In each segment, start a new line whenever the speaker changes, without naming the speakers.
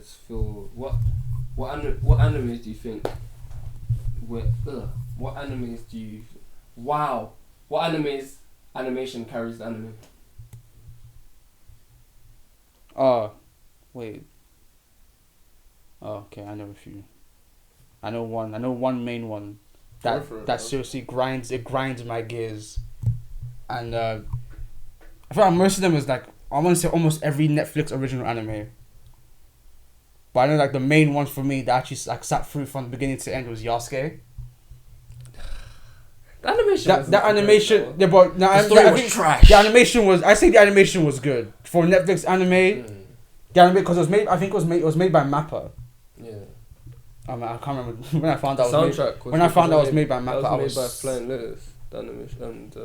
guys feel what animes do you think? What animes do you? Wow, what animation carries the anime?
Wait. Oh, okay, I know a few. I know one main one that seriously grinds my gears, and I feel like most of them is like, I want to say almost every Netflix original anime. But I know like the main one for me that actually like sat through from beginning to end was Yasuke.
The animation.
That animation, yeah, but no,
the story was trash.
The animation was. I think the animation was good for Netflix anime. The anime because it was made. I think it was made by Mappa.
Yeah.
I can't remember when I found out.
It
was made by Mappa.
It was made by Flying Lotus. The animation and.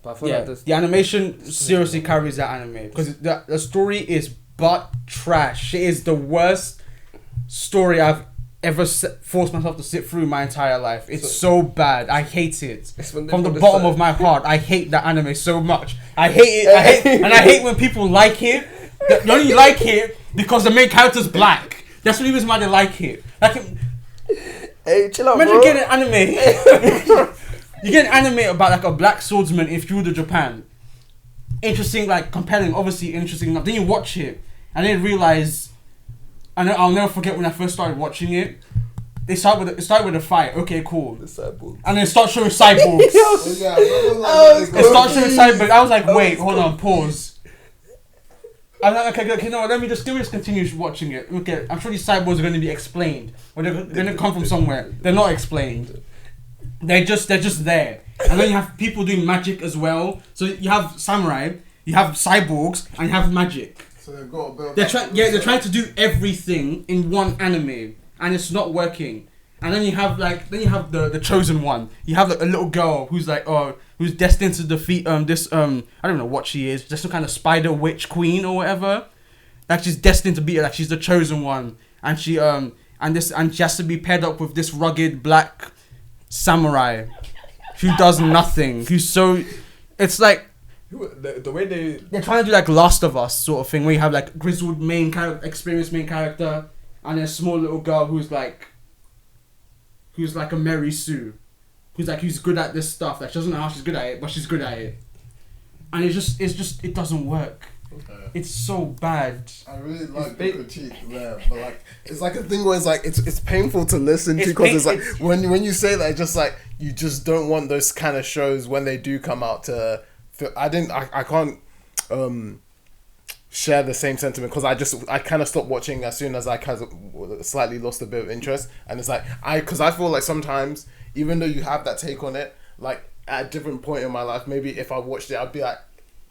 But I feel like
the animation seriously carries that anime because the story is butt trash. It is the worst story I've ever forced myself to sit through my entire life. It's so bad. I hate it from the bottom of my heart. I hate that anime so much. I hate it. And I hate when people like it. They only like it because the main character's black. That's the reason why they like it. Like,
hey, chill out,
imagine
bro.
getting an anime. You get an anime about like a black swordsman in feudal Japan. Interesting, like compelling, obviously interesting enough. Then you watch it and then realize, and I'll never forget when I first started watching it. It started with a fight. Okay, cool.
The cyborg.
And then it starts showing cyborgs. It starts showing cyborgs. I was like, wait, hold on, pause. I'm like, okay, no, let me just continue watching it. Okay, I'm sure these cyborgs are going to be explained, or they're going to come from somewhere. They're not explained. They're just there. And then you have people doing magic as well. So you have samurai, you have cyborgs, and you have magic.
So they've got to build.
They're trying to do everything in one anime, and it's not working. And then you have the chosen one. You have a little girl who's who's destined to defeat I don't know what she is, just some kind of spider witch queen or whatever. Like she's destined to be like she's the chosen one, and she she has to be paired up with this rugged black samurai who does nothing. It's like
the way
they're trying to do like Last of Us sort of thing, where you have like grizzled experienced main character, and a small little girl who's like a Mary Sue, who's good at this stuff. Like she doesn't know how she's good at it, but she's good at it, and it doesn't work.
Okay.
It's so bad.
I really like the critique there, but like it's like a thing where it's like it's painful to listen to because it's like when you say that, it's just like you just don't want those kind of shows when they do come out to. I can't share the same sentiment because I kind of stopped watching as soon as I kind of slightly lost a bit of interest, and it's like because I feel like sometimes even though you have that take on it, like at a different point in my life, maybe if I watched it, I'd be like,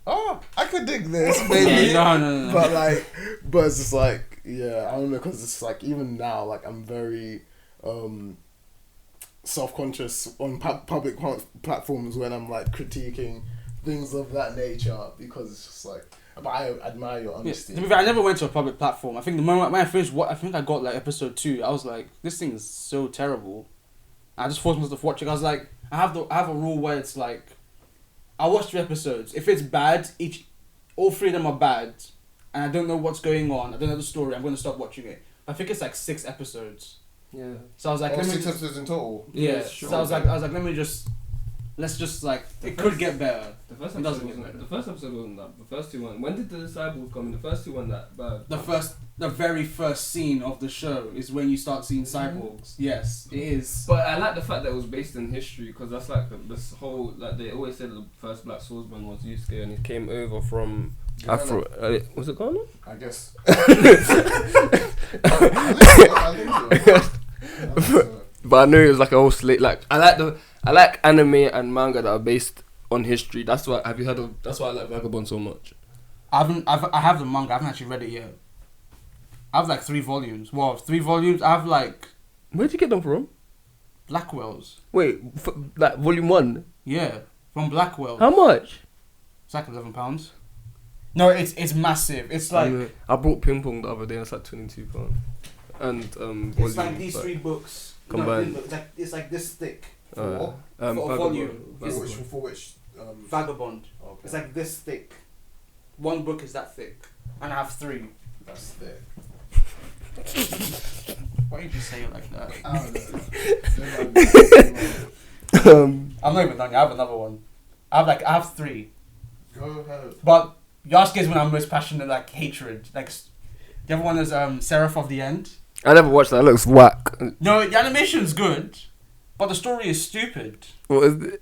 oh, I could dig this, maybe.
No.
But it's just like, yeah, I don't know, because it's like, even now, like, I'm very self-conscious on public platforms when I'm, like, critiquing things of that nature, because it's just like, but I admire your honesty.
Yeah, I never went to a public platform. I think the moment when I first I think I got, like, episode 2, I was like, this thing is so terrible. I just forced myself to watch it. I was like, I have a rule where it's like, I watch 3 episodes. If it's bad, all 3 of them are bad, and I don't know what's going on, I don't know the story, I'm going to stop watching it. I think it's like 6 episodes.
Yeah.
So I was like,
6 episodes in total.
Yeah.
Sure.
So I was like, let's just like, it could get better.
The first episode wasn't that. The first 2 when did the cyborgs come in? The first 2 weren't that bad.
The very first scene of the show is when you start seeing cyborgs. Yes, it is.
But I like the fact that it was based in history, because that's like this whole, like they always said the first black swordsman was Yusuke, and he came over from Afro. Was it Ghana?
I guess.
But I know it was like a whole slate. Like I like anime and manga that are based on history. That's why. Have you heard of? That's why I like Vagabond so much.
I have the manga. I haven't actually read it yet. I have like 3 volumes. Well, 3 volumes. I have like.
Where'd you get them from?
Blackwell's.
Wait, like volume 1.
Yeah, from Blackwell.
How much?
It's like £11. No, it's massive. It's like
I bought Ping Pong the other day. It's like £22. And
it's like these 3 books
combined.
No, it's like this thick.
For
a volume.
For which
Vagabond.
Okay.
It's like this thick. 1 book is that thick, and I have 3.
That's thick.
Why did you say it like that?
I don't know.
I'm not even done. I have another one. I have 3.
Go ahead.
But Yasuke is when I'm most passionate, like hatred. Like the other one is Seraph of the End.
I never watched that. It looks whack.
No, the animation's good, but the story is stupid.
What is it?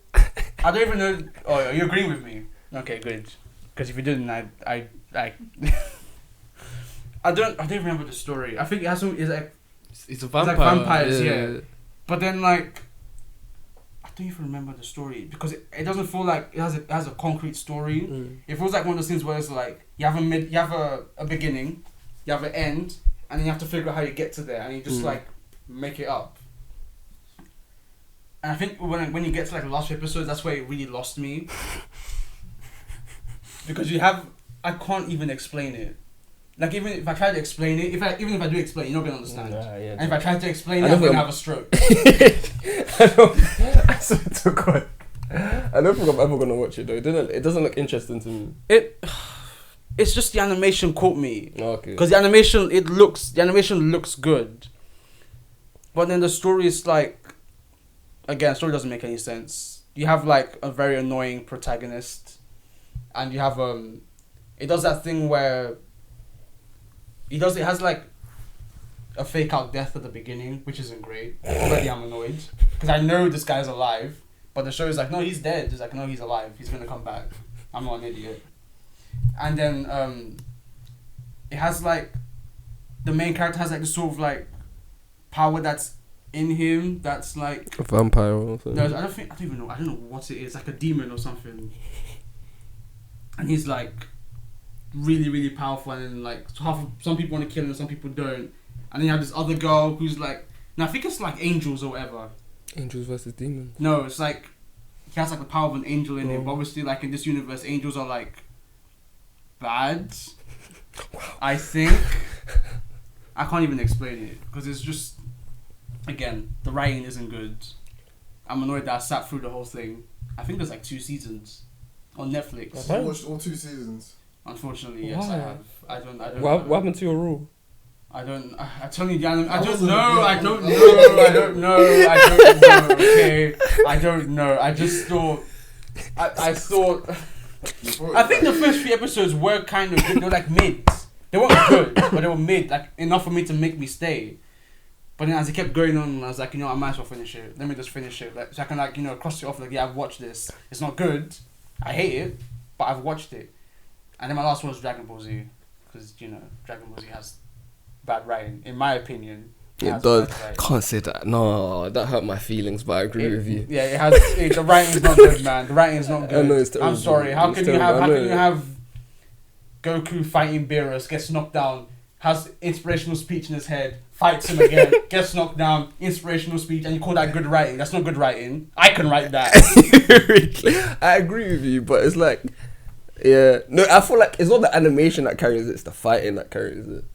I don't even know. Oh, you agree with me? Okay, good. Because if you didn't, I I don't remember the story. I think it has some. It's like
It's a
like
vampire.
vampires, yeah. But then like, I don't even remember the story because it doesn't feel like it has a concrete story.
Mm.
It feels like one of those things where it's like you have a beginning, you have an end, and then you have to figure out how you get to there, and you just like make it up. And I think when you get to like the last few episodes, that's where it really lost me. Because I can't even explain it. Like even if I try to explain it, even if I do explain it, you're not gonna understand.
Yeah,
And if I try to explain
I
it, I'm
don't
gonna
think
have a stroke.
I swear to God. I don't think I'm ever gonna watch it though. It doesn't look interesting to me.
It's just the animation caught me.
Okay.
Because the animation looks good. But then the story is like, again, story doesn't make any sense. You have like a very annoying protagonist, and you have it does that thing where it has like a fake out death at the beginning, which isn't great. Already I'm annoyed because I know this guy's alive, but the show is like, no, he's dead. It's like, no, he's alive. He's gonna come back. I'm not an idiot. And then it has like the main character has like this sort of like power that's in him that's like
A vampire or something.
no, I don't even know. I don't know what it is. Like a demon or something. And he's like really, really powerful, and then like some people want to kill him, some people don't. And then you have this other girl who's like, now I think it's like angels or whatever.
Angels versus demons.
No, it's like he has like the power of an angel in him. But obviously, like in this universe, angels are like bad. I think I can't even explain it because it's just, again, the writing isn't good. I'm annoyed that I sat through the whole thing. I think there's like 2 seasons on Netflix.
I watched all 2 seasons.
Unfortunately, yes, I
Why?
have. I don't.
What happened to your rule?
I don't. I tell you the anime. I don't
wasn't
know.
a
I
big-
don't know. I don't know. I don't know. Okay. I don't know. I just thought. I thought. I think the first few episodes were kind of good. They were like mid. They weren't good, but they were mid. Like enough for me to make me stay. But then as it kept going on, I was like, I might as well finish it. Let me just finish it. Like, so I can like, cross it off. Like, yeah, I've watched this. It's not good. I hate it, but I've watched it. And then my last one was Dragon Ball Z, because Dragon Ball Z has bad writing, in my opinion.
It
has
does.
bad writing.
Can't say that. No, that hurt my feelings, but I agree with you.
Yeah, it has. The writing's not good, man. The writing's not good.
I know it's terrible.
I'm sorry. How
It's
can you
terrible.
have Goku fighting Beerus, gets knocked down, has inspirational speech in his head, fights him again, gets knocked down, inspirational speech, and you call that good writing? That's not good writing. I can write that.
I agree with you, but it's like, yeah. No, I feel like it's not the animation that carries it, it's the fighting that carries it.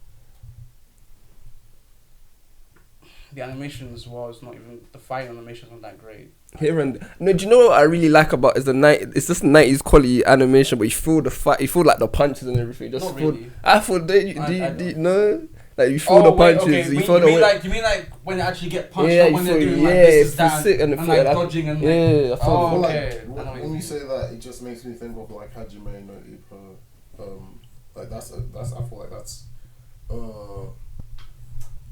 The animation as well is not even, the fighting animation is not that great.
Here and no, do you know what I really like about is it's just 90s quality animation, but you feel the fight, you feel like the punches and everything. Just
Not
feel,
really.
I thought do you
don't.
no, like you feel the punches, you feel the way.
You mean like when they actually get punched
Yeah,
up when
you
they're
feel-
doing
yeah,
like this
it
is that
feels sick and it
and
feel
like
like-
dodging and
Yeah, I
like,
feel
oh
Well,
okay. I know what you
when
mean.
you say that, it just makes me think of like Hajime no Ippo. Like that's I feel like that's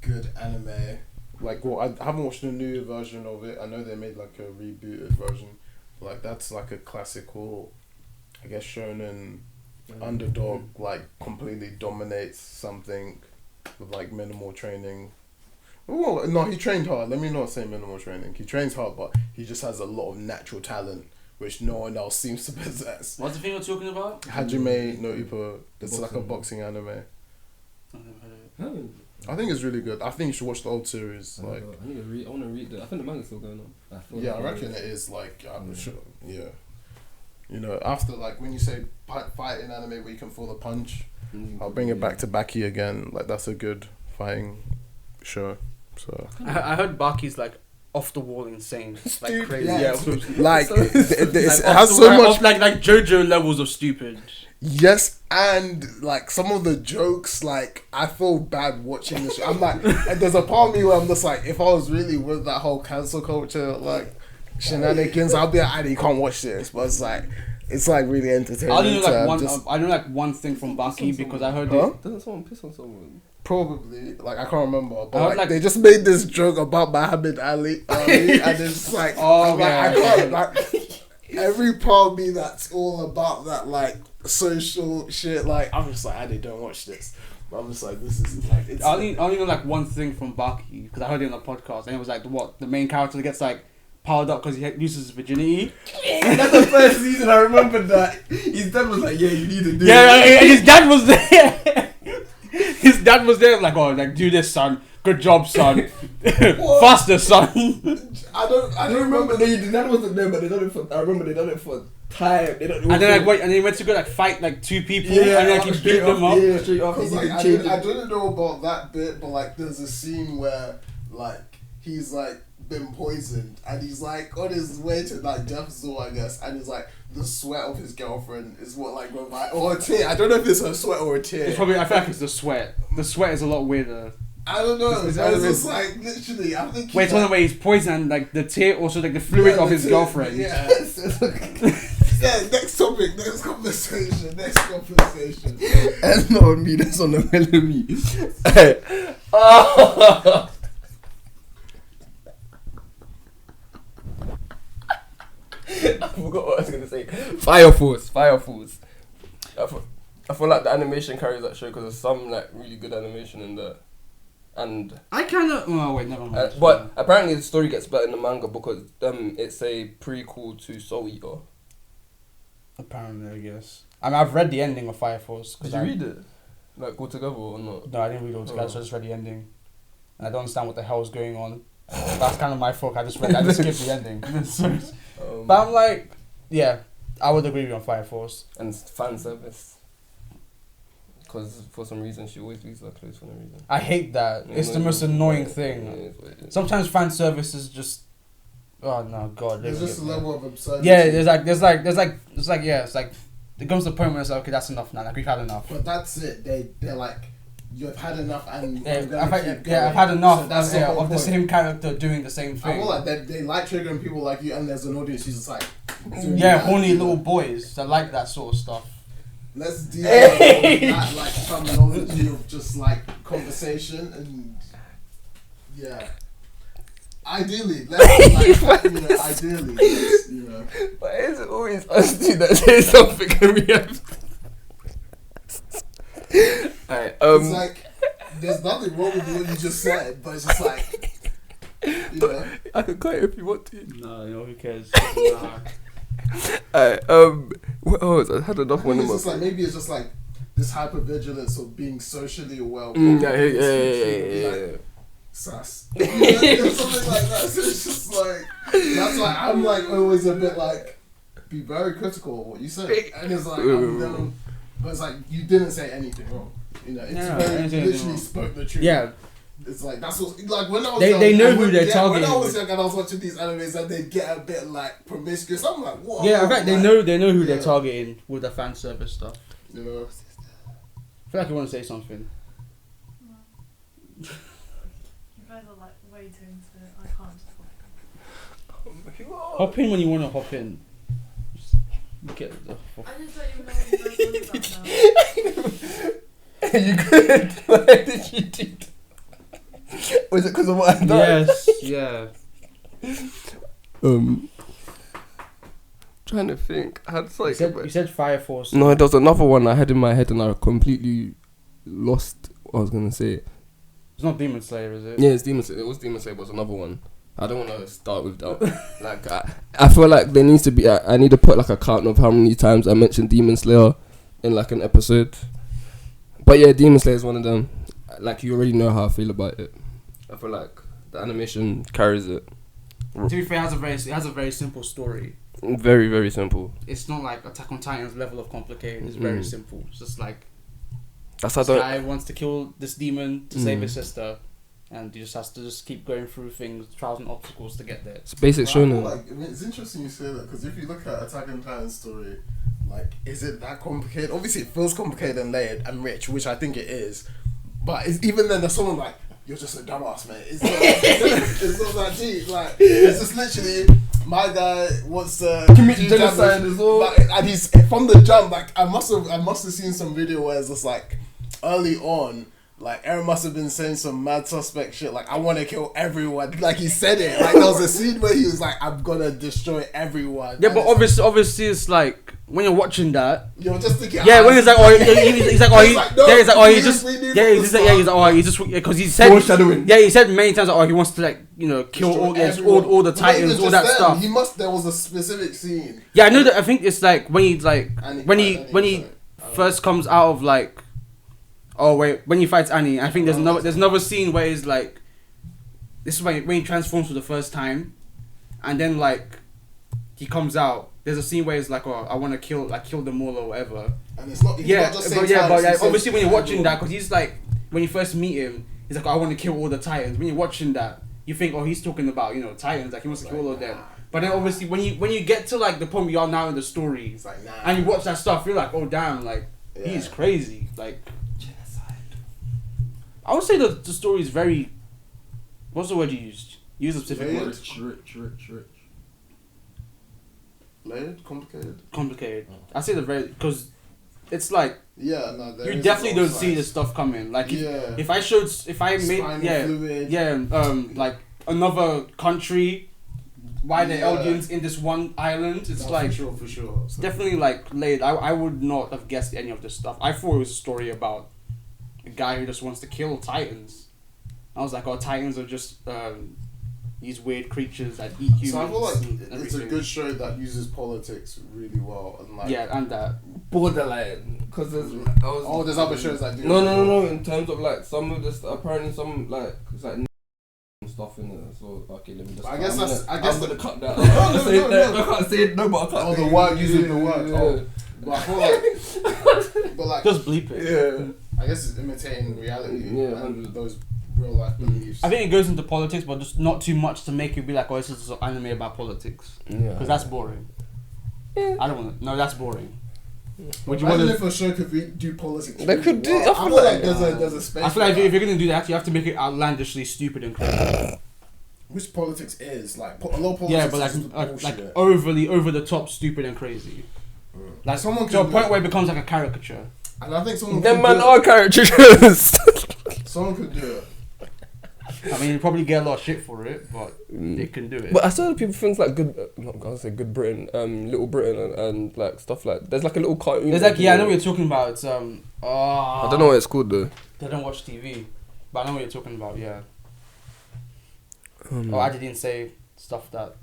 good anime. Like, well, I haven't watched the new version of it. I know they made like a rebooted version. Like that's like a classical, I guess, shonen underdog. Like completely dominates something with like minimal training. Well, no, he trained hard. Let me not say minimal training. He trains hard, but he just has a lot of natural talent, which no one else seems to possess.
What's the thing you're talking about?
Hajime no Ippo. It's like a boxing anime.
I've never heard of it.
I think it's really good. I think you should watch the old series. Like,
I need to read. I want to read the. I think the manga's still going on.
yeah, I reckon it is. Like, I'm sure. Yeah, after like when you say fighting anime where you can feel the punch, I'll bring it back to Baki again. Like that's a good fighting show. So
I heard Baki's like off the wall insane, like
Stupid,
crazy.
yeah,
Yeah,
it's- like
like,
it
off
has
the
so
wall,
much.
like JoJo levels of stupid.
Yes, and like some of the jokes, like I feel bad watching this. I'm like, and there's a part of me where I'm just like, if I was really with that whole cancel culture like shenanigans, I'll be like, "Addy, you can't watch this." But it's like really entertaining.
I only know
so
like
I'm
one.
just-
I know like one thing from Baki because I heard
Huh?
it.
Doesn't someone piss on someone?
Probably, like I can't remember, but
I would
like,
like-
they just made this joke about Muhammad Ali, and it's like,
Oh,
I'm like, I
yeah.
can't, like, every part of me that's all about that like social shit. Like I'm just like, I don't watch this. But I'm just like, this is like, it's
I only know like one thing from Baki because I heard it on a podcast and it was like the main character gets like powered up because he loses his virginity.
That's the first season. I remember that his dad was like, "Yeah, you need to do."
Yeah, and his dad was there. His dad was there, like, oh, like do this, son. Good job, son. Faster, son.
I don't
remember the dad wasn't there, but they done it for. I remember they done it for time. They done,
And then like wait, and then he went to go like fight like two people,
Yeah,
and then like, he
straight
beat them up.
Yeah, straight off.
Because
He
like,
didn't
I
change
didn't, I
it.
didn't know about that bit, but like there's a scene where like he's like been poisoned and he's like on his way to like death's door, I guess, and he's like the sweat of his girlfriend is what like went by, or a tear. I don't know if it's her sweat or a tear.
It's probably I feel like it's the sweat. The sweat is a lot weirder.
I don't know.
It's
It's just like literally. I think.
Wait, it's one of the way he's poisoned, like the tear, also like the fluid of his girlfriend.
Yeah. Yeah. Next topic. Next conversation. Next conversation.
That's not on me. That's on the enemy. Oh. I forgot what I was gonna say. Fire Force. I feel like the animation carries that show because there's some like really good animation in there, and
I kind of. Oh wait, never mind.
but apparently the story gets better in the manga because it's a prequel to Soul Eater.
Apparently, I guess. I mean, I've read the ending of Fire Force.
Did you read it? Like all together or not?
No, I didn't read it all together. So I just read the ending, and I don't understand what the hell is going on. That's kind of my fault. I just skipped the ending. So- but I'm like, yeah, I would agree with you on Fire Force.
And it's fan service. Because for some reason she always leaves her clothes for no reason.
I hate that. It's the most annoying thing. Sometimes fan service is just, oh no, God.
There's just a level of absurdity.
Yeah, there's like it comes to the point where it's like, okay, that's enough now. Like we've had enough.
But that's it. They're like, you've had enough, and
Yeah,
I'm gonna
I've had,
keep
yeah,
going.
I've had enough
So that's the whole
of the
point.
same character doing the same
I
thing.
feel like they like triggering people like you, and there's an audience who's just like, doing
Yeah,
that.
horny little boys that like that sort of stuff.
Let's deal with that like terminology of just like conversation and yeah. Ideally, let's like, ideally, let's,
Why is it always us two that say something and we have... Alright,
It's like there's nothing wrong with what you just said, but it's just like, you know.
I could cut it if you want to.
No, who cares?
Alright, what else? I had enough
I
one
think
in
it's
my...
just like maybe it's just like this hypervigilance of being socially aware.
Yeah.
Sus. You know, something like that. So it's just like that's why I'm like always a bit like be very critical of what you say, and it's like I'm never, but it's like you didn't say anything wrong. You know, it's
No,
very
anything
literally
wrong.
spoke the truth.
Yeah,
It's like that's what like when I was
They-
young,
they know
and
who
when,
they're
When I
targeting.
was young and I was watching these animes and they get a bit like promiscuous, I'm like, what?
yeah. In fact, they
Like,
know who
yeah.
they're targeting with the fan service stuff.
You know,
I feel like you want to say something.
You guys are like way too into it. I can't just
Hop in when you want to hop in. Just get the fuck.
I just don't even know what you guys are about now.
You good? Why did you do that? Was it because of what I done?
Yes, yeah.
Trying to think. I had like...
You said Fire Force.
No, there was another one I had in my head and I completely lost what I was going to say.
It's not Demon Slayer, is it?
Yeah, it's Demon Slayer. It was Demon Slayer, but it's another one. I don't want to start with that. Like, I feel like there needs to be... I need to put like a count of how many times I mentioned Demon Slayer in like an episode. But yeah, Demon Slayer is one of them. Like, you already know how I feel about it. I feel like the animation carries it.
To be fair, it has a very simple story.
Very, very simple.
It's not like Attack on Titan's level of complicated. It's very
Mm.
simple. It's just like
That's how
this guy wants to kill this demon to save his sister, and he just has to just keep going through things, trials and obstacles to get there.
It's basic
I feel
shonen.
like, I mean, it's interesting you say that because if you look at Attack on Titan's story, like, is it that complicated? Obviously, it feels complicated and layered and rich, which I think it is. But even then, there's someone like, you're just a dumbass, man. It's not, it's not that deep. Like, it's just literally, my guy wants to
Commit
do
genocide
damage,
as well.
but- and he's from the jump. Like, I must have seen some video where it's just like early on. Like, Eren must have been saying some mad suspect shit, like, I want to kill everyone. Like, he said it. Like, there was a scene where he was like, I'm gonna destroy everyone.
Yeah,
And
but obviously, it's like when you're watching that.
you're just thinking,
Yeah, when he's like, oh, he's like, oh,
He's like, no,
he's like, oh, he
we
just,
knew from
yeah,
the
he's like, yeah, he's like, oh, he just, because he said,
Foreshadowing.
yeah, he said many times, like, oh, he wants to like, you know, kill all, yes, all the
Not
titans,
even
all
just
that
them.
stuff.
There was a specific scene.
Yeah, I know that. I think it's like when he like
Annie-
when he
Annie
when
was
he
in it.
first comes out of like, oh wait, when he fights Annie, I think there's another scene where he's like, this is when he transforms for the first time, and then like he comes out. There's a scene where he's like, oh, I want to kill them all or whatever.
And it's not,
Yeah,
not just saying
but yeah,
times,
but
he
yeah,
says
obviously when you're watching
everyone.
that, because he's like, when you first meet him, he's like, oh, I want to kill all the titans. When you're watching that, you think, oh, he's talking about, you know, titans, like he wants to kill all of them. But then obviously when you get to like the point where you are now in the story,
It's like, nah.
and you watch that stuff, you're like, oh damn, like
Yeah.
he's crazy. Like genocide. I would say the story is very. What's the word you used? Use a specific
Layered?
word.
Rich.
Layered? Complicated?
Complicated. I say the very because it's like
Yeah, no, there
you
is a
definitely
lot of
don't see
sides.
this stuff coming. Like
Yeah.
if I made
Spinal fluid.
like another country, why the
Yeah.
Eldians in this one island? It's
No,
like
for sure.
it's definitely like laid. I would not have guessed any of this stuff. I thought it was a story about a guy who just wants to kill titans. I was like, oh, titans are just these weird creatures that eat humans.
So I feel like
and
it's a
everything.
good show that uses politics really well and like.
Yeah, and that.
Borderline. Because there's.
Oh, there's other shows that do.
No. In terms of like some of this, apparently some like it's like stuff in it. So okay, let me just.
I guess
I'm
that's.
gonna cut that.
No,
I can't say
no,
that.
no.
I can't say it. No, but I can't.
Oh,
say
the
it.
word using the word.
Yeah.
Oh, but I feel like. But like.
Just bleep it.
Yeah.
I guess it's imitating reality.
Yeah,
and
100%.
those real life beliefs.
I think it goes into politics, but just not too much to make you be like, oh, this is an anime about politics.
Yeah.
Because that's boring.
Yeah.
I don't want to. No, that's boring. Would you
Imagine
want
if a show could do politics.
They
really
could do-
well.
I
I
feel
feel
like-
like there's a space.
I feel like
for
if
that.
you're gonna do that, you have to make it outlandishly stupid and crazy.
Which politics is like a lot of politics.
Yeah, but like
is just
like
bullshit.
overly over the top, stupid and crazy. Like
Someone
to a
could
point
do
where it becomes like a caricature.
And I think someone
Them
could
man
do
are caricatures.
it. Someone could do it.
I mean, you probably get a lot of shit for it, but they can do it.
But I saw people things like not gonna say Good Britain, Little Britain, and like stuff like. There's like a little cartoon.
There's like I know what you're talking about. It's
I don't know what it's called though.
They don't watch TV, but I know what you're talking about. Yeah. Oh, I didn't say stuff that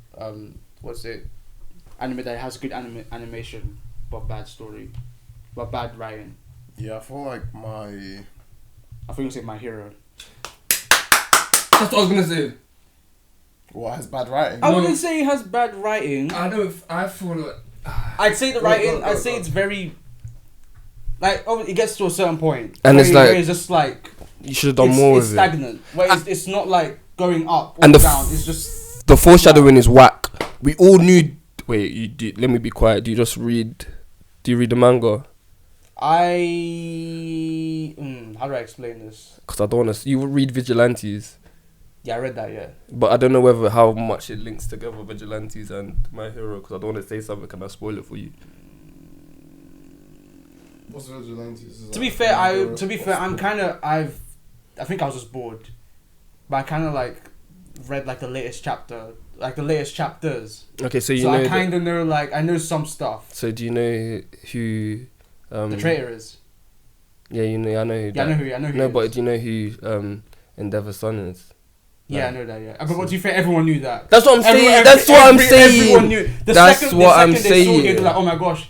what's it? Anime that has good animation, but bad story, but bad writing.
Yeah, I feel like my.
I think you say My Hero.
That's what I was gonna say.
What has bad writing?
I wouldn't say it has bad writing.
I don't. I feel like.
I'd say the
Go,
writing.
go,
I'd
go,
say
go.
it's very. Like it gets to a certain point,
And it's
where
like-
it's just like
You should have done
it's,
more
it's
with it.
stagnant. Where it's not like going up or
And the
down. It's just
The foreshadowing is whack. We all knew. Wait, you do. Let me be quiet. Do you just read? Do you read the manga?
how do I explain this?
Because I don't want to. You would read Vigilantes,
Yeah, I read that. Yeah.
but I don't know whether how much it links together Vigilantes and My Hero. Because I don't want to say something. Can I spoil it for you?
What's Vigilantes?
To be fair, I'm kind of I think I was just bored, but I kind of like read like the latest chapter, like the latest chapters.
Okay, so you
So
know.
I kind of know like I know some stuff.
So do you know who?
The traitor is.
Yeah, you know. I know. Who
Yeah, I know who. I know who.
No,
he
but
is.
do you know who Endeavor's son is?
Yeah, I know that. Yeah, but to be fair, everyone knew that.
That's what I'm saying.
Everyone-
That's what I'm
Everyone
saying.
knew.
That's what I'm
they saw it,
saying.
they're like, oh my gosh,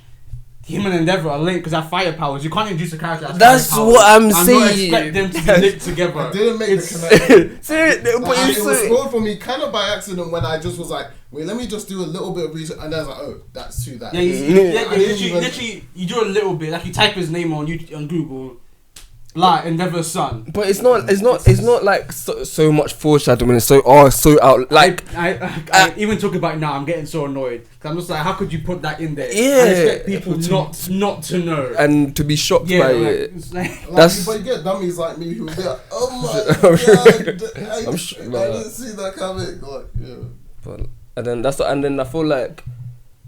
him and Endeavor are linked because they have fire powers. You can't introduce a character. That has
That's
fire powers
what I'm
and not
saying.
expect them to be linked together.
I didn't make
It's-
the connection.
Seriously, but
Like,
you
it was
see.
spoiled for me kind of by accident when I just was like, wait, let me just do a little bit of research, and then I was like, oh, that's who that
Yeah,
is.
you
I didn't
literally,
even-
literally, you do a little bit. Like you type his name on YouTube, on Google, Like Endeavor's son.
But it's not like so much foreshadowing. It's so out like.
I even talk about it now. I'm getting so annoyed. 'Cause I'm just like, how could you put that in there?
Yeah.
And expect people not to know.
And to be shocked by
like,
it.
it's like,
That's-
but you get dummies like me who will be like, oh my god,
I'm sure
I
about
didn't see that coming. Like, yeah.
But and then I feel like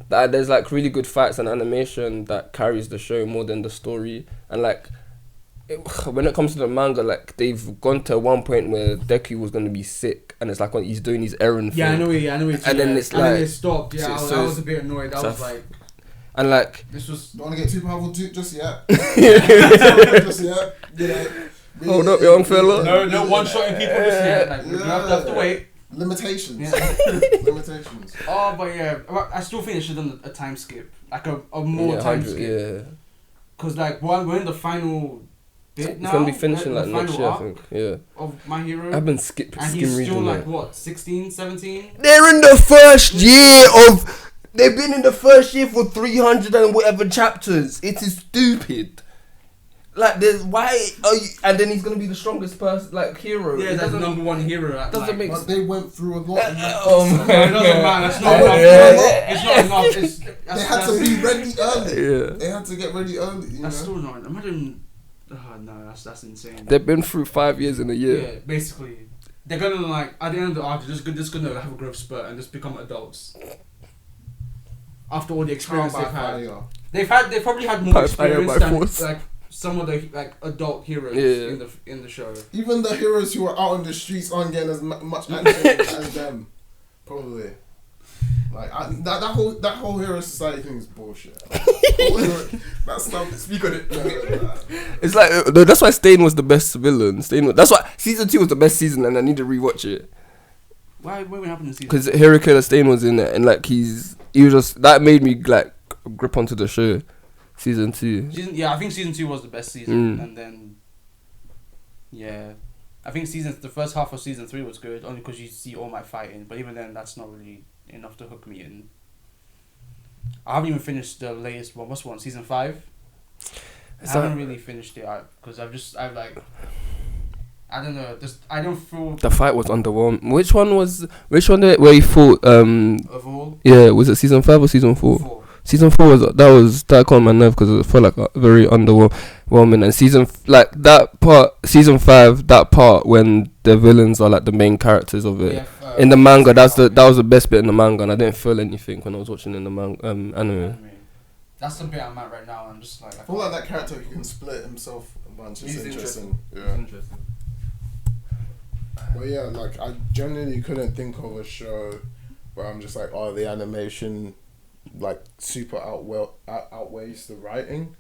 that there's like really good fights and animation that carries the show more than the story. And like when it comes to the manga, like they've gone to one point where Deku was gonna be sick, and it's like when he's doing his errand.
yeah, I
thing.
know it.
And then it's
and then
like-
it stopped. Yeah, I was a bit annoyed. I was like,
And like
this was.
Don't want to get too powerful just yet. Just yet. You know,
Hold up, young fella.
No one shotting people just yet. Like, we have to wait.
Limitations.
Yeah.
Limitations.
Oh, but yeah, I still think it should have done a time skip, like a more time
100,
skip.
yeah.
Cause like we're in the final bit
It's
now.
gonna be finishing
the
like next
final
year, I
arc
think. Yeah.
Of My Hero.
I've been
and
skim
he's
reading
still like
it.
what, 16, 17?
They're in the first year of. They've been in the first year for 300 and whatever chapters. It is stupid. Like, there's why are you? And then he's gonna be the strongest person, like hero.
Yeah,
It
that's the
doesn't-
number one hero.
doesn't make
But they went through a lot. In that
Oh
first
my
time.
It doesn't matter. That's not
Yeah.
enough. It's not enough.
They had to be ready early.
Yeah.
They had to get ready early. You
That's
know?
still not. Imagine. Oh no, that's insane.
They've been through 5 years in a year.
Yeah, basically, they're gonna like at the end of the arc, they're just gonna have a growth spurt and just become adults. After all the experience
Trial
they've
by
had,
fire.
they've probably had more
By fire,
experience
by
than
force.
like some of the like adult heroes
Yeah.
in the show.
Even the heroes who are out on the streets aren't getting as much action as them. Probably. Like that whole hero society thing is bullshit. That's not speak on it. No.
It's like that's why Stain was the best villain. That's why season 2 was the best season, and I need to rewatch it
What happened in season?
because Hero Killer Stain was in it, and like he was just that made me like grip onto the show. Season 2.
I think season 2 was the best season,
Mm.
and then I think the first half of season 3 was good, only because you see All Might fighting. But even then, that's not really enough to hook me in. I haven't even finished the latest one. What's one? Season 5. I haven't really finished it because I've like. I don't know. I don't feel
The fight was underwhelming. Which one where he fought?
of all.
Yeah, was it season 5 or season 4?
4.
Season 4 that caught my nerve because it felt like very underwhelming. And season 5, that part when the villains are like the main characters of it.
Yeah,
In the manga, that was the best bit in the manga, and I didn't feel anything when I was watching in the anime.
That's the bit I'm at right now. I'm just like.
I feel like that character who can split himself a bunch is
He's
interesting. Yeah.
Interesting.
But yeah, like I genuinely couldn't think of a show where I'm just like, oh, the animation like super outweighs the writing.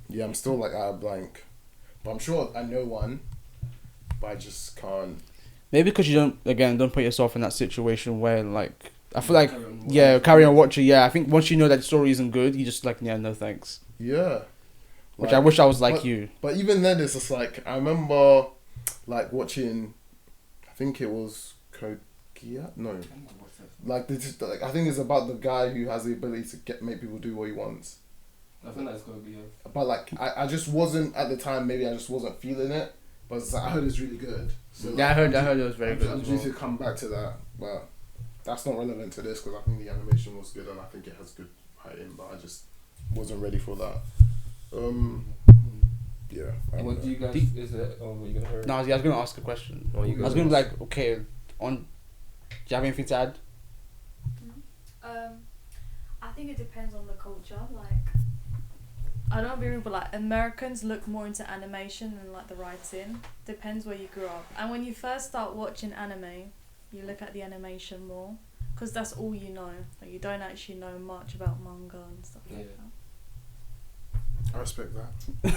Yeah, I'm still like at a blank, but I'm sure I know one, but I just can't.
Maybe because you don't put yourself in that situation where like I feel like carry on watching. Yeah, I think once you know that the story isn't good, you just like no thanks.
Yeah.
Which I wish I was like
but,
you.
But even then, it's just like I remember, like watching. I think it was Kogia. No. Like this, like I think it's about the guy who has the ability to make people do what he wants.
I think that's gonna be
But like I just wasn't at the time. Maybe I just wasn't feeling it. But it's like, I heard it's really good. So
Yeah, I heard it was very good.
I'm
as
due
well.
to come back to that, but that's not relevant to this because I think the animation was good and I think it has good writing. But I just wasn't ready for that. Yeah. I don't
What
know.
do you guys? Is it? Oh, what you gonna hear?
No, I was gonna ask a question.
Oh, you
I was
go.
gonna be like, okay, do you have anything to add?
I think it depends on the culture. Like, I don't be rude, but like Americans look more into animation than like the writing. Depends where you grew up. And when you first start watching anime, you look at the animation more because that's all you know. Like, you don't actually know much about manga and stuff like that.
I respect that.